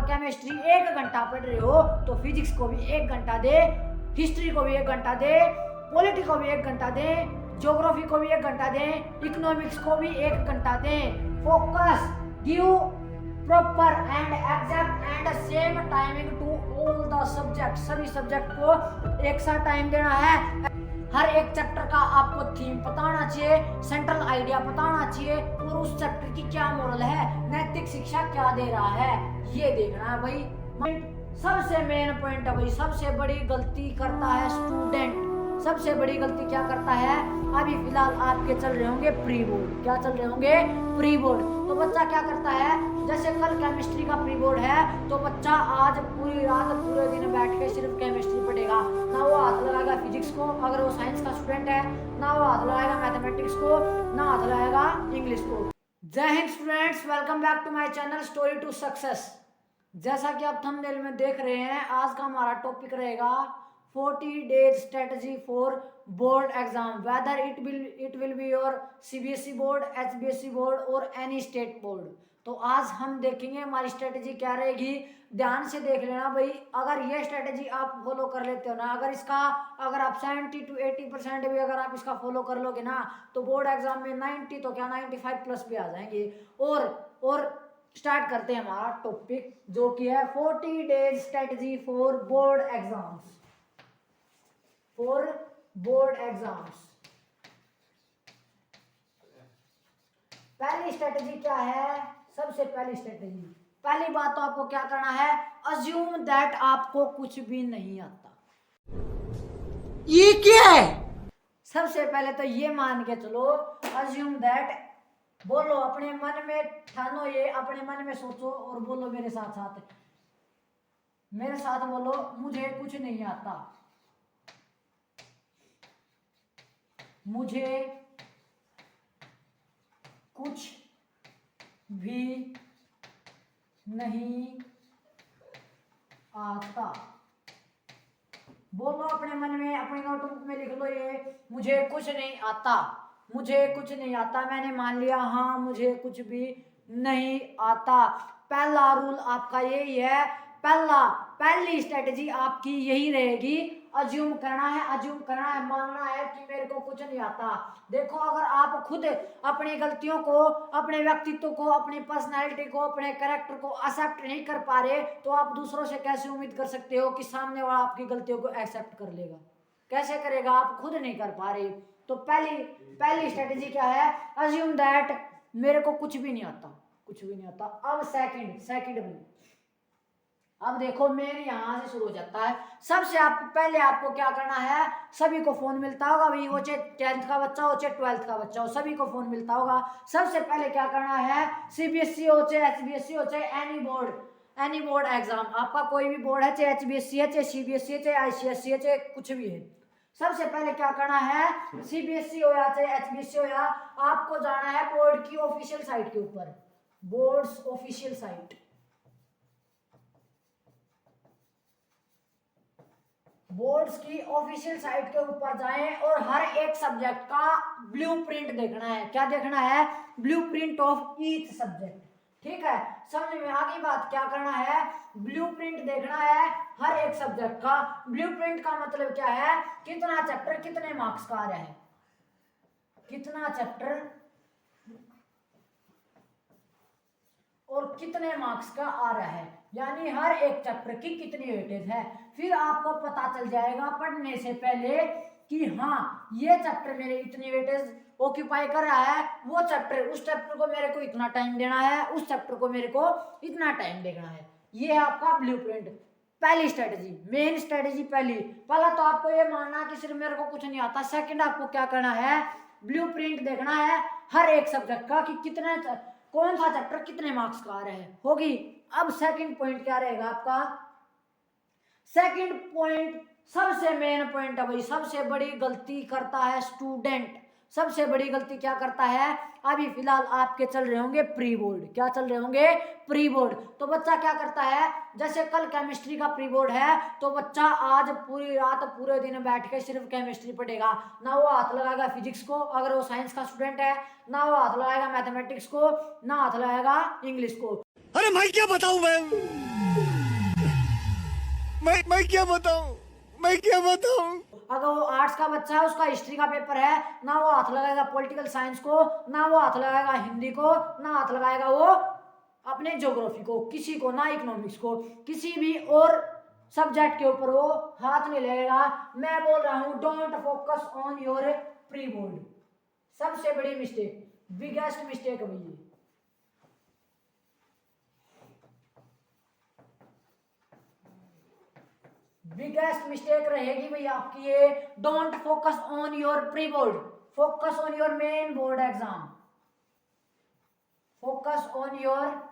Chemistry 1 घंटा पढ़ रहे हो तो फिजिक्स को भी 1 घंटा दे, हिस्ट्री को भी 1 घंटा दे, पॉलिटी को भी 1 घंटा दे, ज्योग्राफी को भी 1 घंटा दे, इकोनॉमिक्स को भी 1 घंटा दे। Focus, give proper and exact and same timing to all the subject. सभी सब्जेक्ट को एक साथ टाइम देना है। हर एक चैप्टर का आपको थीम पता होना चाहिए, सेंट्रल आइडिया पता होना चाहिए और उस चैप्टर की क्या मोरल है, नैतिक शिक्षा क्या दे रहा है, ये देखना है भाई। सबसे मेन पॉइंट है भाई, सबसे बड़ी गलती करता है स्टूडेंट। सबसे बड़ी गलती क्या करता है? अभी फिलहाल आपके चल रहे होंगे प्री बोर्ड। क्या चल रहे होंगे? Pre board. तो बच्चा क्या करता है, जैसे कल केमिस्ट्री का प्री बोर्ड है तो बच्चा आज पूरी रात पूरे दिन बैठ के सिर्फ केमिस्ट्री पढ़ेगा, ना वो हाथ लगाएगा फिजिक्स को अगर वो साइंस का स्टूडेंट है, ना वो हाथ लगाएगा मैथमेटिक्स को, ना हाथ लगाएगा इंग्लिश को। जय हिंद students, welcome back to my channel story to success. जैसा कि आप थंबनेल में देख रहे हैं, आज का हमारा टॉपिक रहेगा 40 days strategy for board exam, whether it will be your CBSE board, HBSE board और any state board। तो आज हम देखेंगे हमारी स्ट्रेटेजी क्या रहेगी। ध्यान से देख लेना भाई, अगर ये स्ट्रेटेजी आप फॉलो कर लेते हो ना, अगर आप 70 to 80% भी अगर आप इसका फॉलो कर लोगे ना, तो बोर्ड एग्जाम में 90 तो क्या 95 प्लस भी आ जाएंगे। और स्टार्ट करते हैं हमारा टॉपिक, जो कि है 40 days strategy for board exams। For board exams पहली स्ट्रेटेजी क्या है? सबसे पहली स्ट्रेटेजी, पहली बात तो आपको क्या करना है, अज्यूम दैट आपको कुछ भी नहीं आता। ये क्या है? सबसे पहले तो ये मान के चलो, अज्यूम दैट, बोलो अपने मन में, ठानो ये, अपने मन में सोचो और बोलो मेरे साथ बोलो, मुझे कुछ नहीं आता, मुझे कुछ भी नहीं आता। बोलो अपने मन में, अपनी नोटबुक में लिख लो ये, मुझे कुछ नहीं आता, मुझे कुछ नहीं आता। मैंने मान लिया हाँ मुझे कुछ भी नहीं आता। पहला रूल आपका यही है, पहली स्ट्रेटेजी आपकी यही रहेगी, अज्यूम करना है, मानना है कि मेरे को कुछ नहीं आता। देखो, अगर आप खुद अपनी गलतियों को, अपने व्यक्तित्व को, अपनी पर्सनैलिटी को, अपने कैरेक्टर को एक्सेप्ट नहीं कर पा रहे, तो आप दूसरों से कैसे उम्मीद कर सकते हो कि सामने वाला आपकी गलतियों को एक्सेप्ट कर लेगा? कैसे करेगा? आप खुद नहीं कर पा रहे। तो पहली स्ट्रेटेजी क्या है, अज्यूम दैट मेरे को कुछ भी नहीं आता, कुछ भी नहीं आता। अब सेकंड में, अब देखो मेन यहां से शुरू हो जाता है। सबसे पहले आपको क्या करना है, सभी को फोन मिलता होगा भाई, वो चाहे 10th का बच्चा हो चाहे 12th का बच्चा हो, सभी को फोन मिलता होगा। सबसे पहले क्या करना है, CBSE हो चाहे HBSE हो चाहे एनी बोर्ड एग्जाम, आपका कोई भी बोर्ड है, चाहे HBSE है चाहे CBSE है चाहे ICSE है चाहे कुछ भी है, सबसे पहले क्या करना है, CBSE हो या चाहे HBSE हो या, आपको जाना है बोर्ड की ऑफिशियल साइट के ऊपर, बोर्ड्स ऑफिशियल साइट, बोर्ड्स की ऑफिशियल साइट के ऊपर जाएं और हर एक सब्जेक्ट का ब्लूप्रिंट देखना है। क्या देखना है? Blueprint of each subject. ठीक है, समझ में आ गई बात? क्या करना है? ब्लूप्रिंट देखना है हर एक सब्जेक्ट का। ब्लूप्रिंट का मतलब क्या है, कितना चैप्टर कितने मार्क्स का आ रहा है, कितना चैप्टर और कितने मार्क्स का आ रहा है, यानी हर एक चैप्टर की कितनी वेटेज है। फिर आपको पता चल जाएगा पढ़ने से पहले कि हाँ ये चैप्टर मेरे इतनी वेटेज ऑक्यूपाई कर रहा है, वो चैप्टर, उस चैप्टर को मेरे को इतना टाइम देना है, उस चैप्टर को मेरे को इतना टाइम देना है। ये है आपका ब्लूप्रिंट। पहली स्ट्रेटेजी, मेन स्ट्रेटेजी पहला तो आपको ये मानना कि सिर्फ मेरे को कुछ नहीं आता। सेकंड, आपको क्या करना है, ब्लूप्रिंट देखना है हर एक सब्जेक्ट का कि कितने, कौन सा चैप्टर कितने मार्क्स का आ रहा है, होगी। अब सेकंड पॉइंट क्या रहेगा आपका? सेकंड पॉइंट सबसे मेन पॉइंट है भाई, सबसे बड़ी गलती करता है स्टूडेंट। सबसे बड़ी गलती क्या करता है? अभी फिलहाल आपके चल रहे होंगे प्री बोर्ड। क्या चल रहे होंगे? Pre board. तो बच्चा क्या करता है, जैसे कल केमिस्ट्री का प्री बोर्ड है तो बच्चा आज पूरी रात पूरे दिन बैठ के सिर्फ केमिस्ट्री पढ़ेगा, ना वो हाथ लगाएगा फिजिक्स को अगर वो साइंस का स्टूडेंट है, ना वो हाथ लगाएगा मैथमेटिक्स को, ना हाथ लगाएगा इंग्लिश को। अरे भाई क्या बताऊं मैं। मैं क्या बताऊं, मैं क्या बताऊं। अगर वो आर्ट्स का बच्चा है, उसका हिस्ट्री का पेपर है, ना वो हाथ लगाएगा पॉलिटिकल साइंस को, ना वो हाथ लगाएगा हिंदी को, ना हाथ लगाएगा वो अपने ज्योग्राफी को, किसी को ना इकोनॉमिक्स को, किसी भी और सब्जेक्ट के ऊपर वो हाथ नहीं लगेगा। मैं बोल रहा हूं don't focus on your pre board. सबसे बड़ी मिस्टेक, बिगेस्ट मिस्टेक है भैया। बिगेस्ट मिस्टेक रहेगी भाई आपकी ये, don't focus on your pre board, focus on your main board exam, focus on your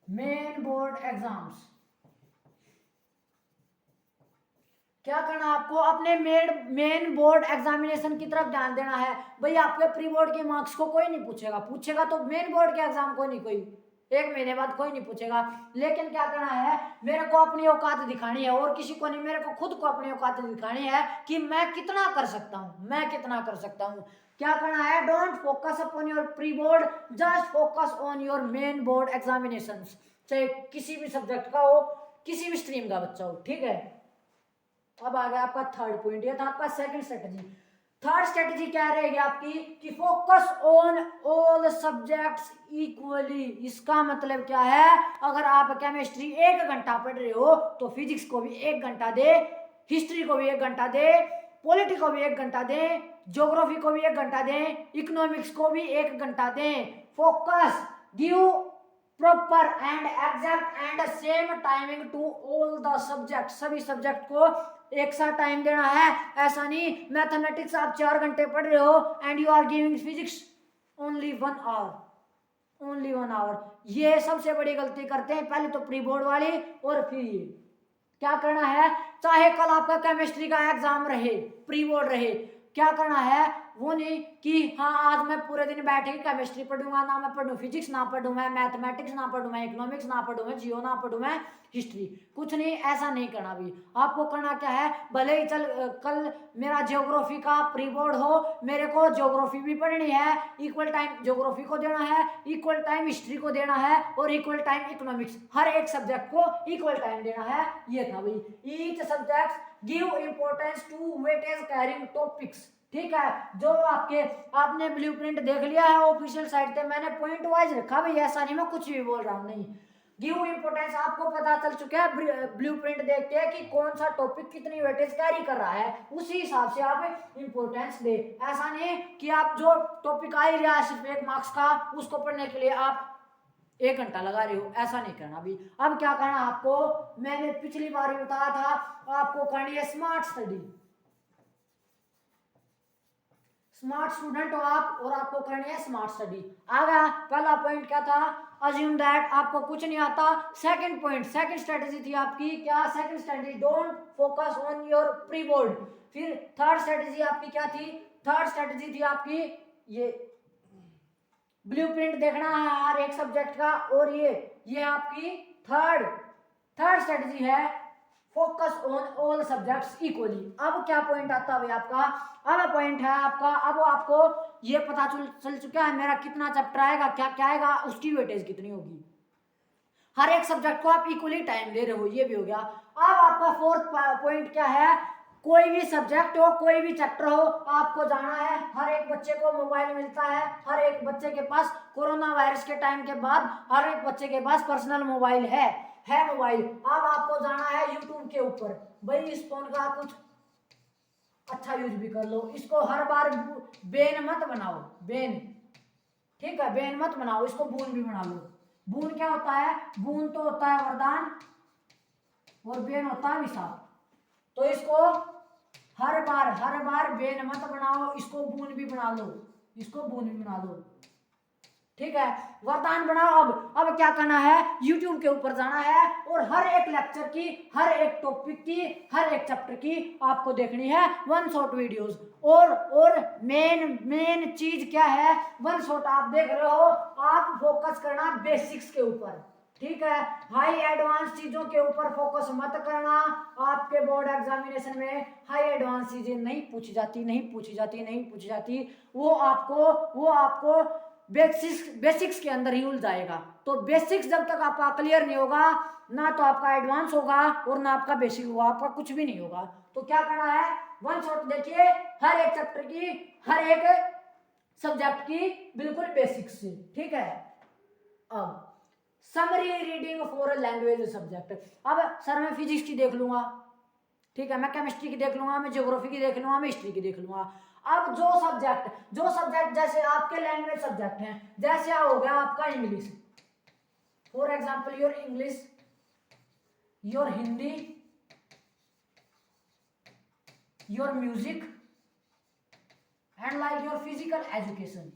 main board exams. क्या करना आपको, अपने मेन बोर्ड एग्जामिनेशन की तरफ ध्यान देना है भाई। आपके प्री बोर्ड के मार्क्स को कोई नहीं पूछेगा, पूछेगा तो मेन बोर्ड के एग्जाम को नहीं, कोई एक महीने बाद कोई नहीं पूछेगा। लेकिन क्या करना है, मेरे को अपनी औकात दिखानी है, और किसी को नहीं, मेरे को खुद को अपनी औकात दिखानी है कि मैं कितना कर सकता हूं, मैं कितना कर सकता हूं। क्या करना है, don't focus upon your pre board, just focus on your main board examinations. चाहे किसी भी सब्जेक्ट का हो, किसी भी स्ट्रीम का बच्चा हो, ठीक है। अब आ गया आपका थर्ड पॉइंट, ये था आपका सेकंड स्ट्रेटजी। थर्ड स्ट्रेटजी क्या रहेगी आपकी कि focus on all subjects equally. इसका मतलब क्या है, अगर आप केमिस्ट्री 1 घंटा पढ़ रहे हो तो फिजिक्स को भी 1 घंटा दे, हिस्ट्री को भी 1 घंटा दे, पॉलिटी को भी 1 घंटा दे, ज्योग्राफी को भी 1 घंटा दे, इकोनॉमिक्स को भी 1 घंटा दे। Focus, give proper and exact and same timing to all the subject. सभी सब्जेक्ट को एक साथ टाइम देना है। ऐसा नहीं मैथमेटिक्स आप 4 घंटे पढ़ रहे हो and you are giving physics only 1 hour, only 1 hour. ये सबसे बड़ी गलती करते हैं, पहले तो प्री बोर्ड वाली और फिर ये। क्या करना है, चाहे कल आपका केमिस्ट्री का एग्जाम रहे, प्री बोर्ड रहे, क्या करना है वो नहीं कि हाँ आज मैं पूरे दिन बैठ के केमिस्ट्री पढ़ूंगा, ना मैं पढ़ूं फिजिक्स, ना पढ़ूं मैं मैथमेटिक्स, ना पढ़ूं मैं इकोनॉमिक्स, ना पढ़ूं मैं जियो, ना पढ़ूं मैं हिस्ट्री। कुछ नहीं, ऐसा नहीं करना भी। आपको करना क्या है, भले ही कल मेरा ज्योग्राफी का प्री बोर्ड हो, मेरे को ज्योग्राफी भी पढ़नी है, इक्वल टाइम ज्योग्राफी को देना है, इक्वल टाइम हिस्ट्री को देना है, और इक्वल टाइम इकोनॉमिक्स, हर एक सब्जेक्ट को इक्वल टाइम देना है। ये था भाई, each subject give importance to weightage carrying topics. ठीक है, जो आपने ब्लूप्रिंट देख लिया है ऑफिशियल साइट पे, मैंने पॉइंट वाइज रखा भाई, ऐसा नहीं मैं कुछ भी बोल रहा हूँ, नहीं। गिव इंपोर्टेंस आपको पता चल चुका है ब्लूप्रिंट देख के कि कौन सा टॉपिक कितनी वेटेज कैरी कर रहा है, उसी हिसाब से आप इंपोर्टेंस दे। ऐसा नहीं कि आप जो टॉपिक आ ही रहा है सिर्फ 1 मार्क्स का, उसको पढ़ने के लिए आप 1 घंटा लगा रहे हो, ऐसा नहीं करना अभी। अब क्या करना आपको, मैंने पिछली बार भी बताया था, आपको करनी है स्मार्ट स्टडी। स्मार्ट स्टूडेंट हो आप और आपको करनी है स्मार्ट स्टडी। आ गया पहला पॉइंट क्या था, अज्यूम दैट आपको कुछ नहीं आता। सेकंड पॉइंट, सेकंड स्ट्रेटजी थी आपकी क्या, second strategy don't focus on your pre board. फिर थर्ड स्ट्रेटजी आपकी क्या थी, थर्ड स्ट्रेटजी थी आपकी ये ब्लूप्रिंट देखना है हर एक सब्जेक्ट का, और ये आपकी थर्ड स्ट्रेटजी है focus on all subjects equally. अब क्या पॉइंट आता है आपका, अब पॉइंट है आपका, अब आपको ये पता चल चुका है मेरा कितना चैप्टर आएगा, क्या क्या आएगा, उसकी वेटेज कितनी होगी। हर एक सब्जेक्ट को आप इक्वली टाइम दे रहे हो, ये भी हो गया। अब आपका फोर्थ पॉइंट क्या है, कोई भी सब्जेक्ट हो, कोई भी चैप्टर हो, आपको जाना है। हर एक बच्चे को मोबाइल मिलता है, हर एक बच्चे के पास कोरोना वायरस के टाइम के बाद हर एक बच्चे के पास पर्सनल मोबाइल है मोबाइल। अब आपको जाना है यूट्यूब के ऊपर, भाई इस फोन का कुछ अच्छा यूज भी कर लो, इसको हर बार बेन मत बनाओ, बेन, ठीक है, बेन मत बनाओ, इसको बून भी बना लो। बून क्या होता है, बून तो होता है वरदान और बेन होता है विशाप। तो इसको हर बार बेन मत बनाओ, इसको बून भी बना लो, इसको बून भी बना लो, ठीक है, वरदान बनाओ। अब क्या करना है, YouTube के ऊपर जाना है और हर एक लेक्चर की, हर एक टॉपिक की, हर एक चैप्टर की आपको देखनी है 1 शॉट वीडियोस। और मेन चीज क्या है, 1 शॉट आप देख रहे हो, आप फोकस करना बेसिक्स के ऊपर, ठीक है, हाई एडवांस चीजों के ऊपर फोकस मत करना। आपके बोर्ड एग्जामिनेशन में हाई एडवांस चीजें नहीं पूछी जाती। वो आपको बेसिक्स के अंदर ही उलझाएगा। तो बेसिक्स जब तक आपका क्लियर नहीं होगा, ना तो आपका एडवांस होगा और ना आपका बेसिक होगा, आपका कुछ भी नहीं होगा। तो क्या करना है, वन शॉट देखिए हर एक चैप्टर की, हर एक सब्जेक्ट की बिल्कुल बेसिक्स से, ठीक है। अब summary reading for language subject. अब सर मैं फिजिक्स की देख लूंगा, ठीक है, मैं केमिस्ट्री की देख लूंगा, मैं ज्योग्राफी की देख लूंगा, मैं हिस्ट्री की देख लूंगा। अब जो सब्जेक्ट जैसे आपके लैंग्वेज सब्जेक्ट हैं, जैसे हो गया आपका English, for example your English, your Hindi, your music and like your physical education.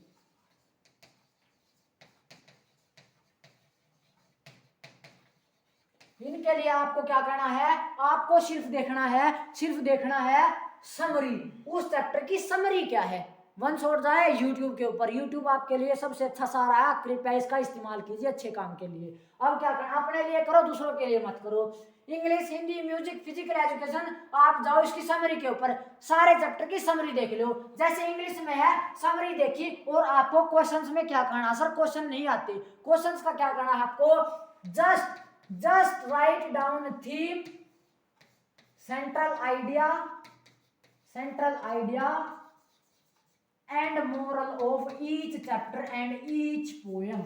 इनके लिए आपको क्या करना है, आपको सिर्फ देखना है समरी, उस चैप्टर की समरी क्या है। वन शॉट जाए यूट्यूब के ऊपर, यूट्यूब आपके लिए सबसे अच्छा सहारा है, कृपया इसका इस्तेमाल कीजिए अच्छे काम के लिए। अब क्या करना, अपने लिए करो, दूसरों के लिए मत करो। English, Hindi, music, physical education, आप जाओ इसकी समरी के ऊपर, सारे चैप्टर की समरी देख लो। जैसे इंग्लिश में है समरी देखी, और आपको क्वेश्चंस में क्या करना, सर क्वेश्चन नहीं आते, क्वेश्चंस का क्या करना है आपको, just write down theme, central idea and moral of each chapter and each poem.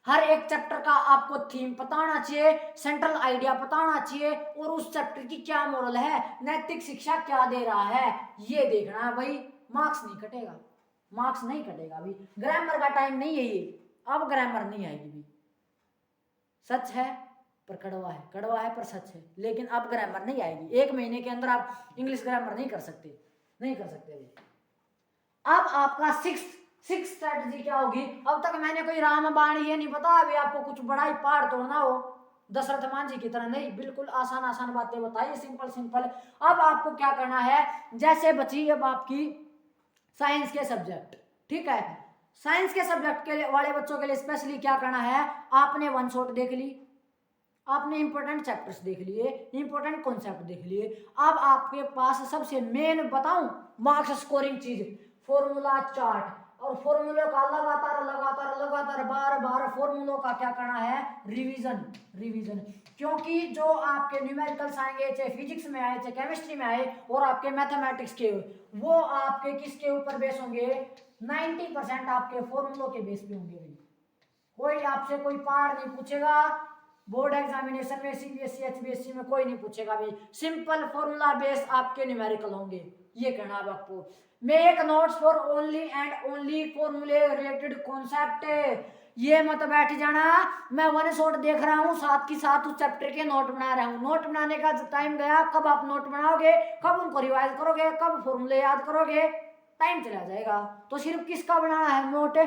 हर एक चैप्टर का आपको थीम पता होना चाहिए, सेंट्रल आइडिया पता होना चाहिए, और उस चैप्टर की क्या मोरल है, नैतिक शिक्षा क्या दे रहा है, ये देखना है भाई। मार्क्स नहीं कटेगा भाई। ग्रामर का टाइम नहीं है ये, अब ग्रामर नहीं आएगी भाई। सच है पर कड़वा है पर सच है, लेकिन अब ग्रामर नहीं आएगी। 1 महीने के अंदर आप इंग्लिश ग्रामर नहीं कर सकते भाई। अब आपका सिक्स स्ट्रेटजी क्या होगी। अब तक मैंने कोई रामबाण ये नहीं पता अभी आपको कुछ बड़ा ही पहाड़ तोड़ना हो, दशरथ मान जी की तरह नहीं, बिल्कुल आसान बातें बताइए, सिंपल। अब आपको क्या करना है, जैसे बची अब आपकी साइंस के सब्जेक्ट, ठीक है, साइंस के सब्जेक्ट के वाले बच्चों के लिए स्पेशली क्या करना है, आपने वन शॉट देख ली, आपने इंपॉर्टेंट चैप्टर्स देख लिए, इंपॉर्टेंट कॉन्सेप्ट देख लिए। अब आपके पास सबसे मेन बताऊं मार्क्स स्कोरिंग चीज, फॉर्मूला चार्ट, और फॉर्मूले का लगातार बार फॉर्मूलों का क्या करना है, रिवीजन। क्योंकि जो आपके न्यूमेरिकल्स आएंगे, चाहे फिजिक्स में आए, चाहे केमिस्ट्री में आए, और आपके मैथमेटिक्स के, वो आपके किसके ऊपर बेस होंगे, 90% आपके फॉर्मूलों के बेस पे होंगे भाई। कोई आपसे कोई पार नहीं पूछेगा, बोर्ड एग्जामिनेशन में सीबीएसई एचबीएसई में कोई नहीं पूछेगा भाई, सिंपल फॉर्मूला बेस आपके न्यूमेरिकल होंगे, ये कहना है आपको। मेक नोट्स फॉर ओनली फॉर्मूले रिलेटेड कॉन्सेप्ट, ये मत बैठ जाना मैं वन शॉट देख रहा हूँ साथ की साथ उस चैप्टर के नोट बना रहा हूँ। नोट बनाने का टाइम गया, कब आप नोट बनाओगे, कब उनको रिवाइज करोगे, कब फॉर्मूले याद करोगे, टाइम चला जाएगा। तो सिर्फ किसका बनाना है नोट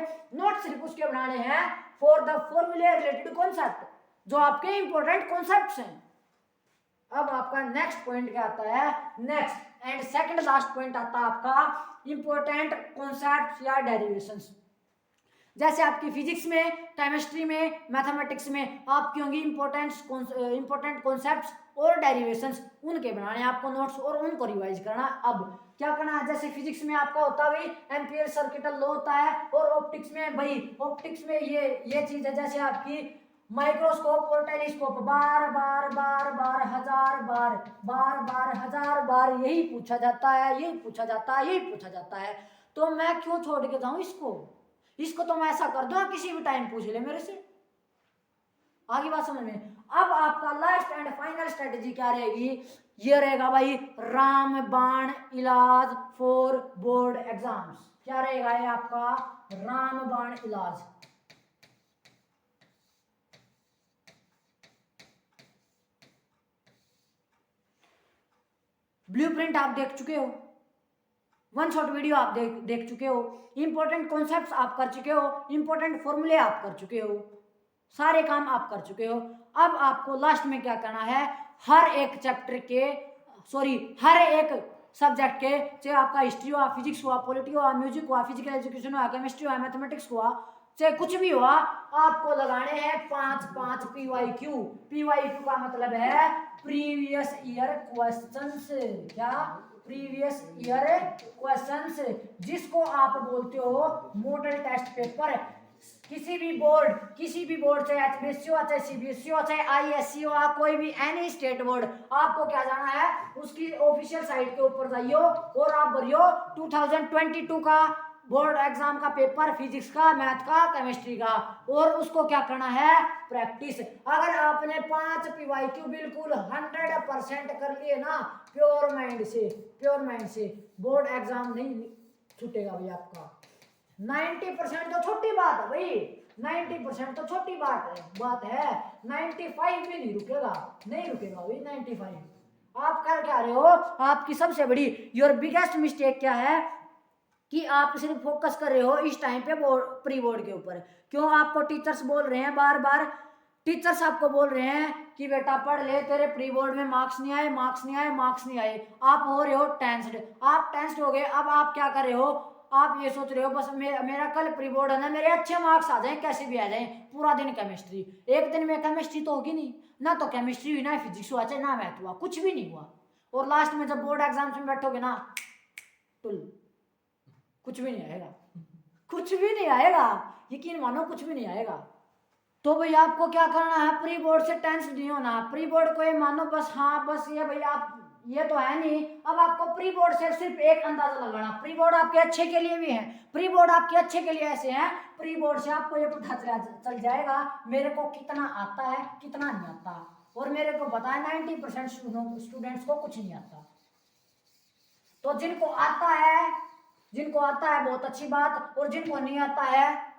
सिर्फ उसके बनाने हैं फॉर द फॉर्मूले रिलेटेड कॉन्सेप्ट, जो आपके इंपॉर्टेंट कॉन्सेप्ट्स हैं। अब आपका नेक्स्ट पॉइंट क्या आता है, next and second last point आता है आपका इंपॉर्टेंट कॉन्सेप्ट्स या डेरिवेशंस। जैसे आपकी फिजिक्स में, केमिस्ट्री में, मैथमेटिक्स में आपकी होंगी इंपॉर्टेंट कॉन्सेप्ट्स और डेरिवेशंस, उनके बनाने आपको नोट्स और उनको रिवाइज करना। अब क्या करना है, जैसे फिजिक्स में आपका होता है भाई एम्पियर सर्किटल लॉ होता है, और ऑप्टिक्स में भाई ऑप्टिक्स में ये चीज है, जैसे आपकी माइक्रोस्कोप और टेलीस्कोप, बार हजार बार यही पूछा जाता है। तो मैं क्यों छोड़ के जाऊं इसको तो मैं ऐसा कर दूं किसी भी टाइम पूछ ले मेरे से, आगे बात समझ में। अब आपका लास्ट एंड फाइनल स्ट्रेटेजी क्या रहेगी, ये रहेगा भाई रामबाण इलाज फॉर बोर्ड एग्जाम्स। क्या रहेगा ये आपका रामबाण इलाज। ब्लूप्रिंट आप देख चुके हो, वन शॉट वीडियो आप देख चुके हो, इंपॉर्टेंट कॉन्सेप्ट्स आप कर चुके हो, इंपॉर्टेंट फॉर्मूले आप कर चुके हो, सारे काम आप कर चुके हो। अब आपको लास्ट में क्या करना है, हर एक सब्जेक्ट के, चाहे आपका हिस्ट्री हुआ, फिजिक्स हुआ, पॉलिटी हुआ, म्यूजिक हुआ, फिजिकल एजुकेशन हुआ, केमिस्ट्री हुआ, मैथमेटिक्स हुआ, चाहे कुछ भी हुआ, आपको लगाने हैं 5 PYQ का मतलब है प्रीवियस ईयर क्वेश्चंस। क्या प्रीवियस ईयर क्वेश्चंस, जिसको आप बोलते हो मॉडल टेस्ट पेपर। किसी भी बोर्ड चाहे एचबीएससी हो, चाहे सीबीएसई हो, चाहे आईएससी हो, कोई भी एनी स्टेट बोर्ड, आपको क्या जाना है, उसकी ऑफिशियल साइट के ऊपर जाइयो और आप भरियो 2022 का बोर्ड एग्जाम का पेपर, फिजिक्स का, मैथ का, केमिस्ट्री का, और उसको क्या करना है, प्रैक्टिस। अगर आपने 5 पीवाईक्यू बिल्कुल 100% कर लिए ना, प्योर माइंड से बोर्ड एग्जाम नहीं छूटेगा भाई आपका। 90% तो छोटी बात है भाई, 90% तो छोटी बात है, 95 भी नहीं रुकेगा भाई 95। आप कर क्या रहे हो, आपकी सबसे बड़ी योर बिगेस्ट मिस्टेक क्या है कि आप सिर्फ फोकस कर रहे हो इस टाइम पे प्री बोर्ड के ऊपर। क्यों आपको टीचर्स बोल रहे हैं बार बार, टीचर्स आपको बोल रहे हैं कि बेटा पढ़ ले, तेरे प्री बोर्ड में मार्क्स नहीं आए, आप हो रहे हो टेंस्ड, आप टेंस्ड हो गए। अब आप क्या कर रहे हो, आप ये सोच रहे हो बस मेरा कल प्री बोर्ड है ना, मेरे अच्छे मार्क्स आ जाएं, कैसे भी आ जाएं, पूरा दिन केमिस्ट्री। एक दिन में केमिस्ट्री तो होगी नहीं ना, तो केमिस्ट्री हुई ना फिजिक्स हुआ, चाहे ना मैथ हुआ, कुछ भी नहीं हुआ। और लास्ट में जब बोर्ड एग्जाम्स में बैठोगे ना, कुछ भी नहीं आएगा, यकीन मानो कुछ भी नहीं आएगा। तो भाई आपको क्या करना है, प्री बोर्ड से टेंस नहीं होना। प्री बोर्ड को ये मानो बस, हाँ बस ये भाई आप ये तो है नहीं। अब आपको प्री बोर्ड से सिर्फ एक अंदाजा लगाना, प्री बोर्ड आपके अच्छे के लिए भी है, प्री बोर्ड आपके अच्छे के लिए ऐसे हैं, प्री बोर्ड से आपको ये पता चल जाएगा मेरे को कितना आता है कितना नहीं आता। और मेरे को पता है 90% स्टूडेंट्स को कुछ नहीं आता। तो जिनको आता है बहुत अच्छी बात, और जिनको नहीं आता है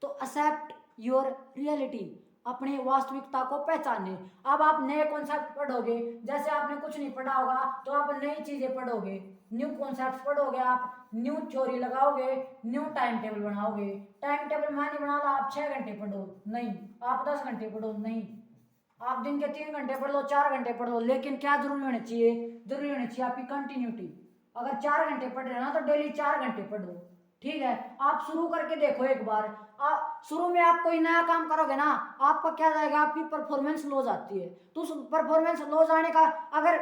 तो एक्सेप्ट योर रियलिटी, अपनी वास्तविकता को पहचाने। अब आप नए कॉन्सेप्ट पढ़ोगे, जैसे आपने कुछ नहीं पढ़ा होगा तो आप नई चीजें पढ़ोगे, न्यू कॉन्सेप्ट पढ़ोगे, आप न्यू थ्योरी लगाओगे, न्यू टाइम टेबल बनाओगे। टाइम टेबल मैं नहीं बनाता आप 6 घंटे पढ़ो नहीं, आप 10 घंटे पढ़ो नहीं, आप दिन के 3 घंटे पढ़ लो, 4 घंटे पढ़ लो, लेकिन क्या जरूरी होनी चाहिए आपकी कंटिन्यूटी। अगर 4 घंटे पढ़ रहे हो ना तो डेली 4 घंटे पढ़ो, ठीक है। आप शुरू करके देखो एक बार, शुरू में आप कोई नया काम करोगे ना, आपका क्या जाएगा, आपकी परफॉर्मेंस लो जाती है। तो उस परफॉर्मेंस लो जाने का, अगर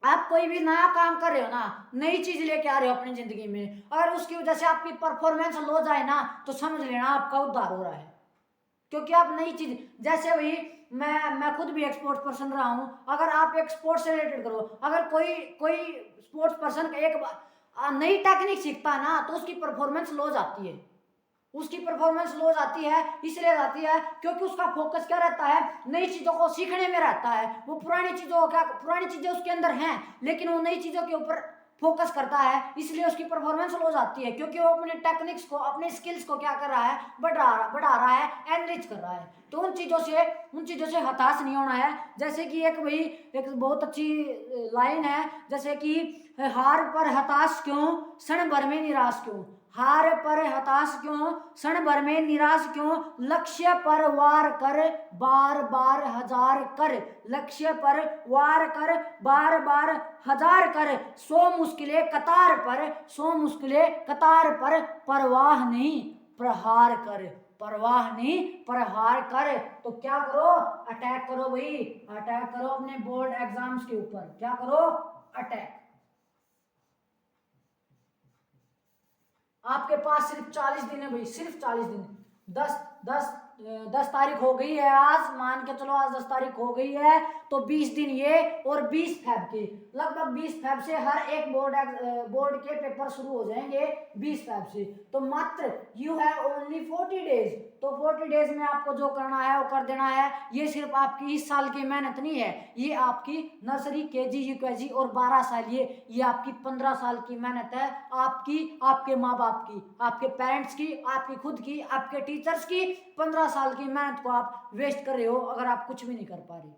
आप कोई भी नया काम कर रहे हो ना, नई चीज लेके आ रहे हो अपनी जिंदगी में, अगर उसकी वजह से आपकी परफॉर्मेंस लो जाए ना, तो समझ लेना आपका उद्धार हो रहा है। क्योंकि आप नई चीज, जैसे वही मैं खुद भी एक स्पोर्ट्स पर्सन रहा हूं, अगर आप एक स्पोर्ट्स से रिलेटेड करो, अगर कोई स्पोर्ट्स पर्सन एक नई टेक्निक सीखता है ना, तो उसकी परफॉर्मेंस लो जाती है, इसलिए जाती है क्योंकि उसका फोकस क्या रहता है, नई चीजों को सीखने में रहता है। वो पुरानी चीजें उसके अंदर हैं, लेकिन वो नई चीजों के ऊपर फोकस करता है, इसलिए उसकी परफॉर्मेंस लो जाती है, क्योंकि वो अपने टेक्निक्स को, अपने स्किल्स को क्या कर रहा है, बढ़ा रहा है, एनरिच कर रहा है। तो उन चीजों से हताश नहीं होना है। जैसे कि एक बहुत अच्छी लाइन है, जैसे कि हार पर हताश क्यों, क्षण भर में निराश क्यों, हार पर हताश क्यों, क्षण भर में निराश क्यों, लक्ष्य पर वार कर बार बार हजार कर, लक्ष्य पर वार कर बार बार हजार कर, 100 मुश्किलें कतार पर परवाह नहीं प्रहार कर, प्रहार कर। तो क्या करो, अटैक करो भाई, अटैक करो अपने बोर्ड एग्जाम्स के ऊपर, क्या करो, अटैक। आपके पास सिर्फ 40 दिन है भाई, सिर्फ 40 दिन। 10 तारीख हो गई है आज, मान के चलो आज 10 तारीख हो गई है, तो 20 दिन ये और 20 फेब के, लगभग 20 फेब से हर एक बोर्ड के पेपर शुरू हो जाएंगे 20 फेब से। तो मात्र यू हैव ओनली 40 डेज, तो 40 डेज में आपको जो करना है वो कर देना है। ये सिर्फ आपकी इस साल की मेहनत नहीं है, ये आपकी नर्सरी, केजी, यूकेजी और 12 साल, ये आपकी 15 साल की मेहनत है, आपकी, आपके माँ बाप की, आपके पेरेंट्स की, आपकी खुद की, आपके टीचर्स की 15 साल की मेहनत को आप वेस्ट कर रहे हो, अगर आप कुछ भी नहीं कर पा रहे।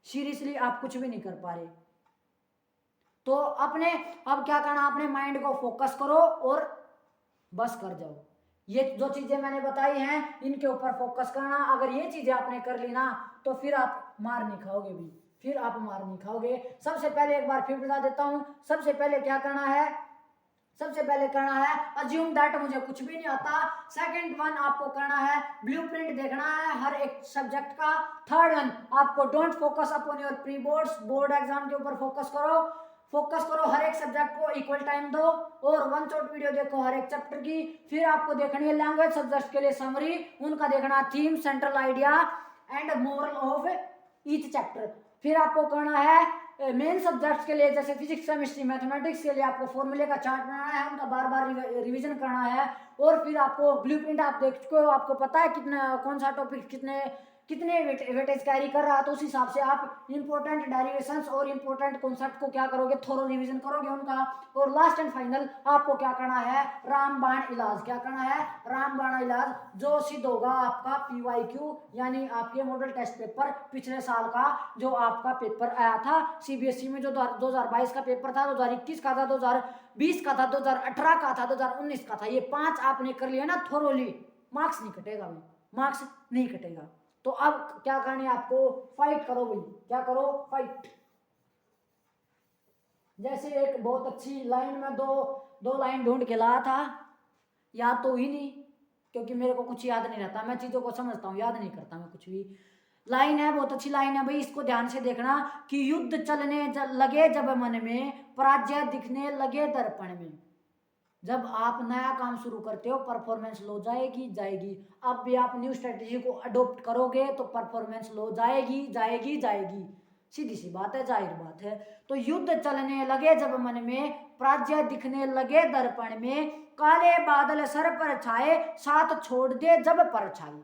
सीरियसली आप कुछ भी नहीं कर पा रहे। तो अब क्या करना, अपने माइंड को फोकस करो और बस कर जाओ। ये जो चीजें मैंने बताई हैं इनके ऊपर फोकस करना। अगर ये चीजें आपने कर ली ना, तो फिर आप मार नहीं खाओगे भी, फिर आप मार नहीं खाओगे। सबसे पहले एक बार फिर बता देता हूं, सबसे पहले क्या करना है, सबसे पहले करना है अज्यूम दैट मुझे कुछ भी नहीं आता। सेकंड वन आपको करना है ब्लूप्रिंट देखना है हर एक सब्जेक्ट का। थर्ड वन आपको don't focus upon your pre boards, board exam के ऊपर फोकस करो। फोकस करो, हर एक सब्जेक्ट को इक्वल टाइम दो और वन शॉट वीडियो देखो हर एक चैप्टर की। फिर आपको देखनी है लैंग्वेज सब्जेक्ट के लिए समरी, उनका देखना theme, central idea and moral of each chapter. फिर आपको करना है मेन सब्जेक्ट्स के लिए जैसे फिजिक्स, केमिस्ट्री, मैथमेटिक्स के लिए आपको फॉर्मूले का चार्ट बनाना है, उनका बार बार रिवीजन करना है। और फिर आपको ब्लूप्रिंट आप देख चुके हो, आपको पता है कितना कौन सा टॉपिक कितने वेटेज कैरी कर रहा है, तो उस हिसाब से आप इंपॉर्टेंट डेरिवेशंस और इंपॉर्टेंट कॉन्सेप्ट को क्या करोगे, थोरो रिवीजन करोगे उनका। और लास्ट एंड फाइनल आपको क्या करना है, रामबाण इलाज। क्या करना है, रामबाण इलाज, जो सिद्ध होगा आपका PYQ यानी आपके मॉडल टेस्ट पेपर पिछले साल का जो आपका पेपर आया था CBSE में, जो 2022 का पेपर था, 2021 का था, 2020 का था, 2018 का था, 2019 का था। ये 5 आपने कर लिया ना थोरोली, मार्क्स नहीं कटेगा भाई, मार्क्स नहीं कटेगा। तो अब क्या करना है आपको, फाइट करो भाई, क्या करो, फाइट। जैसे एक बहुत अच्छी लाइन में दो लाइन ढूंढ के लाया था, याद तो ही नहीं क्योंकि मेरे को कुछ याद नहीं रहता, मैं चीजों को समझता हूँ, याद नहीं करता मैं कुछ भी। लाइन है, बहुत अच्छी लाइन है भाई, इसको ध्यान से देखना कि युद्ध चलने लगे जब मन में, पराजय दिखने लगे दर्पण में। जब आप नया काम शुरू करते हो परफॉर्मेंस लो जाएगी। अब भी आप न्यू स्ट्रेटेजी को अडोप्ट करोगे तो परफॉर्मेंस लो जाएगी। सीधी सी बात है, जाहिर बात है। तो युद्ध चलने लगे जब मन में, पराजय दिखने लगे दर्पण में, काले बादल सर पर छाए, साथ छोड़ दे जब परछाई।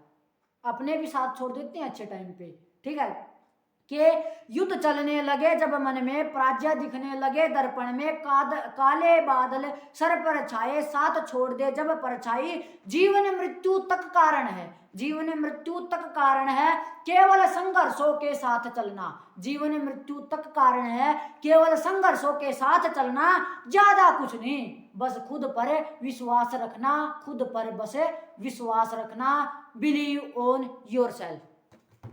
अपने भी साथ छोड़ देते हैं अच्छे टाइम पे, ठीक है। कि युद्ध चलने लगे जब मन में, पराजय दिखने लगे दर्पण में, काले बादल सर पर छाए, साथ छोड़ दे जब परछाई। जीवन मृत्यु तक कारण है, जीवन मृत्यु तक कारण है, केवल संघर्षों के साथ चलना। जीवन मृत्यु तक कारण है, केवल संघर्षों के साथ चलना। ज्यादा कुछ नहीं, बस खुद पर विश्वास रखना, खुद पर बस विश्वास रखना। बिलीव ऑन योरसेल्फ,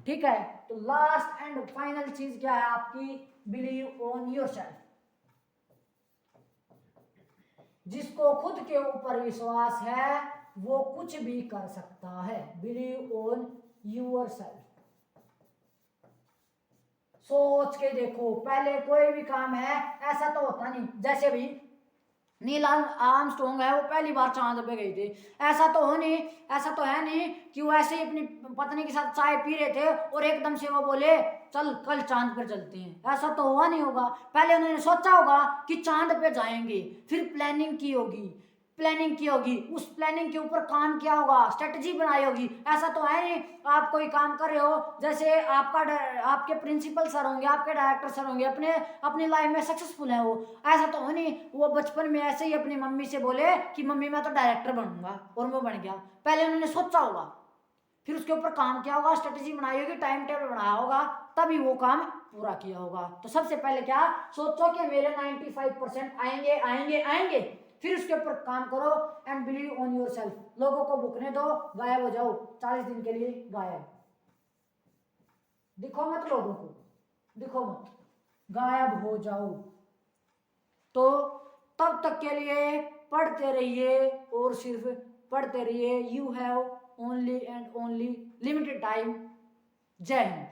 ठीक है। तो लास्ट एंड फाइनल चीज क्या है आपकी, बिलीव ऑन योरसेल्फ। जिसको खुद के ऊपर विश्वास है वो कुछ भी कर सकता है। Believe on yourself. सोच के देखो, पहले कोई भी काम है ऐसा तो होता नहीं, जैसे भी नील आर्मस्ट्रॉन्ग है वो पहली बार चांद पे गई थी, ऐसा तो है नहीं कि वो ऐसे ही अपनी पत्नी के साथ चाय पी रहे थे और एकदम से वो बोले चल कल चांद पर चलते हैं, ऐसा तो हुआ नहीं होगा। पहले उन्होंने सोचा होगा कि चांद पे जाएंगे, फिर प्लानिंग की होगी, उस प्लानिंग के ऊपर काम किया होगा, स्ट्रेटजी बनाई होगी। ऐसा तो है नहीं आप कोई काम कर रहे हो, जैसे आपके प्रिंसिपल सर होंगे, आपके डायरेक्टर सर होंगे, अपनी लाइफ में सक्सेसफुल है वो, ऐसा तो है नहीं वो बचपन में ऐसे ही अपनी मम्मी से बोले कि मम्मी मैं तो डायरेक्टर बनूंगा और वो बन गया। पहले उन्होंने सोचा होगा, फिर उसके ऊपर काम किया होगा, स्ट्रेटजी बनाई होगी, टाइम टेबल बनाया होगा, तभी वो काम पूरा किया होगा। तो सबसे पहले क्या सोचो कि मेरे 95% आएंगे, फिर उसके ऊपर काम करो एंड बिलीव ऑन योरसेल्फ। लोगों को भुकने दो, गायब हो जाओ 40 दिन के लिए, गायब। दिखो मत, लोगों को दिखो मत, गायब हो जाओ। तो तब तक के लिए पढ़ते रहिए और सिर्फ पढ़ते रहिए। You have only and only limited time. जय हिंद।